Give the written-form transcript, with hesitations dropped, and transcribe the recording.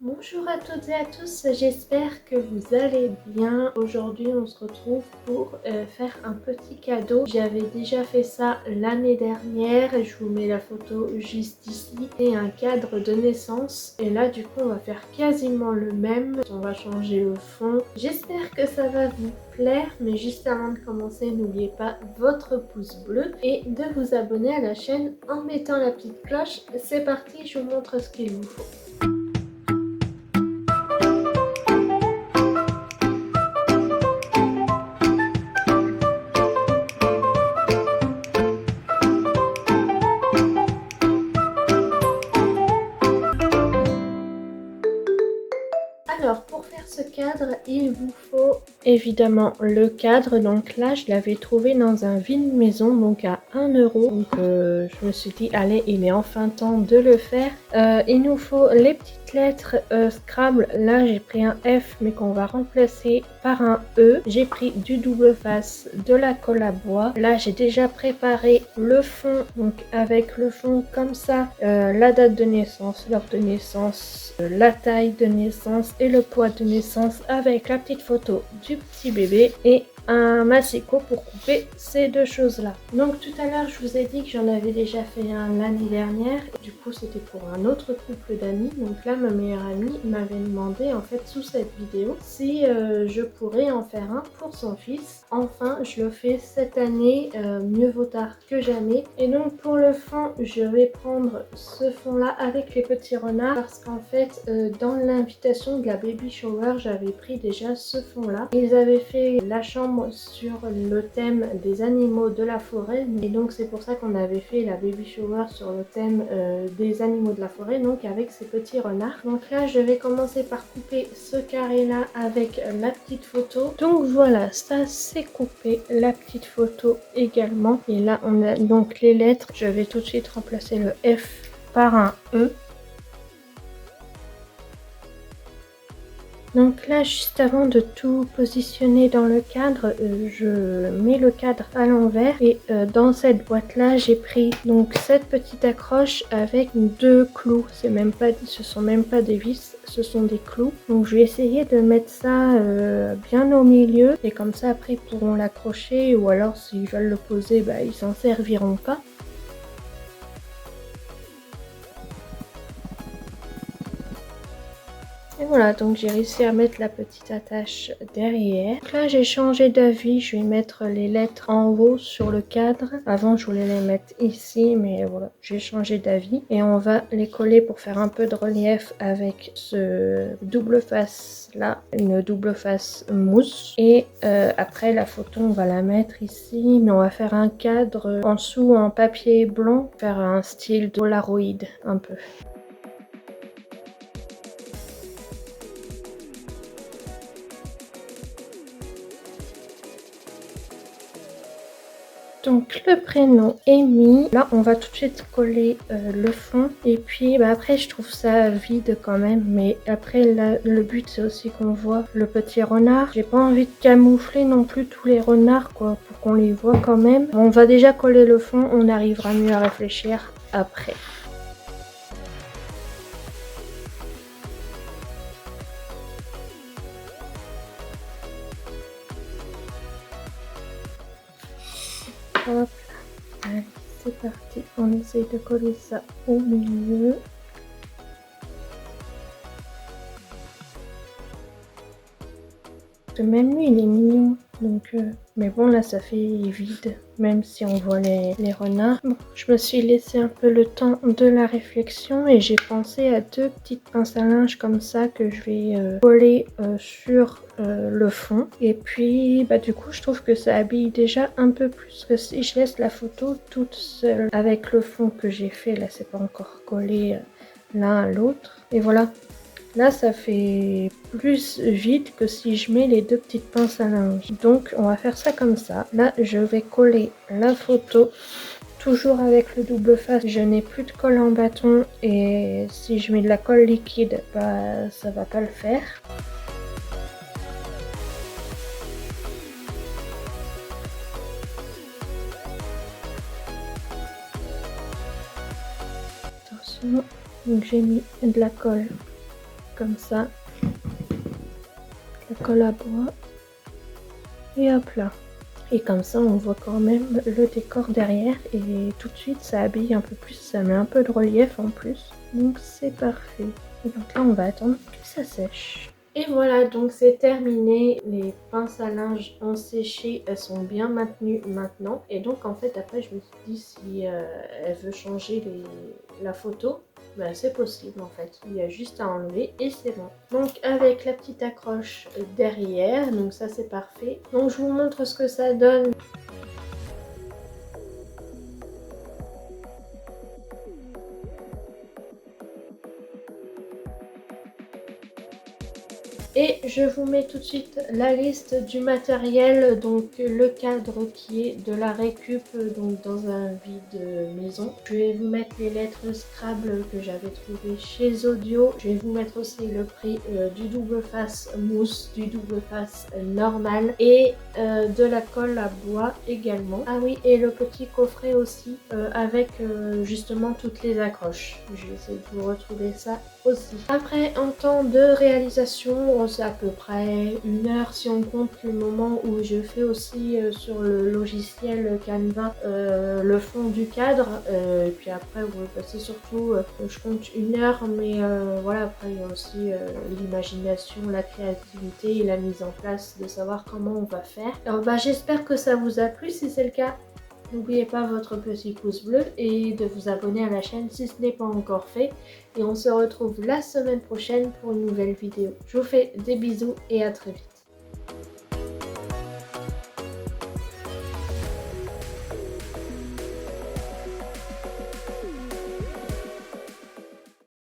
Bonjour à toutes et à tous, j'espère que vous allez bien. Aujourd'hui on se retrouve pour faire un petit cadeau. J'avais déjà fait ça l'année dernière et je vous mets la photo juste ici. Et un cadre de naissance. Et là du coup on va faire quasiment le même. On va changer le fond. J'espère que ça va vous plaire, mais juste avant de commencer n'oubliez pas votre pouce bleu et de vous abonner à la chaîne en mettant la petite cloche. C'est parti, je vous montre ce qu'il vous faut. Alors pour faire ce cadre, il vous faut évidemment le cadre. Donc là je l'avais trouvé dans un vide maison, donc à 1 euro. Donc je me suis dit allez, il est enfin temps de le faire. Il nous faut les petites lettres Scrabble. Là j'ai pris un F mais qu'on va remplacer par un E. J'ai pris du double face, de la colle à bois. Là j'ai déjà préparé le fond, donc avec le fond comme ça, la date de naissance, l'heure de naissance, la taille de naissance et le poids de naissance avec la petite photo du petit bébé et un massicot pour couper ces deux choses là. Donc tout à l'heure je vous ai dit que j'en avais déjà fait un l'année dernière, du coup c'était pour un autre couple d'amis. Donc là ma meilleure amie m'avait demandé en fait sous cette vidéo si je pourrais en faire un pour son fils. Enfin je le fais cette année, mieux vaut tard que jamais. Et donc pour le fond je vais prendre ce fond là avec les petits renards parce qu'en fait dans l'invitation de la baby shower j'avais pris déjà ce fond là. Ils avaient fait la chambre sur le thème des animaux de la forêt et donc c'est pour ça qu'on avait fait la baby shower sur le thème des animaux de la forêt, donc avec ces petits renards. Donc là je vais commencer par couper ce carré là avec la petite photo. Donc voilà, ça c'est coupé, la petite photo également. Et là on a donc les lettres. Je vais tout de suite remplacer le F par un E. Donc là, juste avant de tout positionner dans le cadre, je mets le cadre à l'envers et dans cette boîte là, j'ai pris donc cette petite accroche avec deux clous. Ce sont même pas des vis, ce sont des clous. Donc je vais essayer de mettre ça bien au milieu et comme ça après ils pourront l'accrocher ou alors s'ils veulent le poser, bah, ils s'en serviront pas. Et voilà, donc j'ai réussi à mettre la petite attache derrière. Donc là j'ai changé d'avis, je vais mettre les lettres en haut sur le cadre. Avant je voulais les mettre ici, mais voilà, j'ai changé d'avis. Et on va les coller pour faire un peu de relief avec ce double face là, une double face mousse. Et après la photo on va la mettre ici, mais on va faire un cadre en dessous en papier blanc, faire un style de Polaroid un peu. Donc le prénom est mis. Là on va tout de suite coller le fond. Et puis bah, après je trouve ça vide quand même. Mais après là, le but c'est aussi qu'on voit le petit renard. J'ai pas envie de camoufler non plus tous les renards quoi, pour qu'on les voit quand même. On va déjà coller le fond, on arrivera mieux à réfléchir après. Hop, allez, c'est parti. On essaye de coller ça au milieu. Même lui il est mignon, donc mais bon là ça fait vide même si on voit les renards. Bon, je me suis laissé un peu le temps de la réflexion et j'ai pensé à deux petites pinces à linge comme ça que je vais coller sur le fond. Et puis bah du coup je trouve que ça habille déjà un peu plus que si je laisse la photo toute seule avec le fond que j'ai fait. Là c'est pas encore collé l'un à l'autre et voilà. Là, ça fait plus vide que si je mets les deux petites pinces à linge. Donc, on va faire ça comme ça. Là, je vais coller la photo. Toujours avec le double face. Je n'ai plus de colle en bâton. Et si je mets de la colle liquide, bah, ça va pas le faire. Attention. Donc, j'ai mis de la colle comme ça. La colle à bois. Et hop là. Et comme ça, on voit quand même le décor derrière. Et tout de suite, ça habille un peu plus. Ça met un peu de relief en plus. Donc c'est parfait. Et donc là, on va attendre que ça sèche. Et voilà, donc c'est terminé. Les pinces à linge ont séché, elles sont bien maintenues maintenant. Et donc en fait, après, je me suis dit si elle veut changer la photo, ben, c'est possible en fait. Il y a juste à enlever et c'est bon. Donc avec la petite accroche derrière, donc ça c'est parfait. Donc je vous montre ce que ça donne. Et je vous mets tout de suite la liste du matériel, donc le cadre qui est de la récup, donc dans un vide maison. Je vais vous mettre les lettres Scrabble que j'avais trouvées chez Audio. Je vais vous mettre aussi le prix du double face mousse, du double face normal et de la colle à bois également. Ah oui, et le petit coffret aussi avec justement toutes les accroches. Je vais essayer de vous retrouver ça aussi. Après, en temps de réalisation, c'est à peu près 1 heure si on compte le moment où je fais aussi sur le logiciel Canva le fond du cadre. Et puis après, c'est surtout, je compte 1 heure, mais voilà, après il y a aussi l'imagination, la créativité et la mise en place de savoir comment on va faire. Alors j'espère que ça vous a plu. Si c'est le cas, n'oubliez pas votre petit pouce bleu et de vous abonner à la chaîne si ce n'est pas encore fait. Et on se retrouve la semaine prochaine pour une nouvelle vidéo. Je vous fais des bisous et à très vite.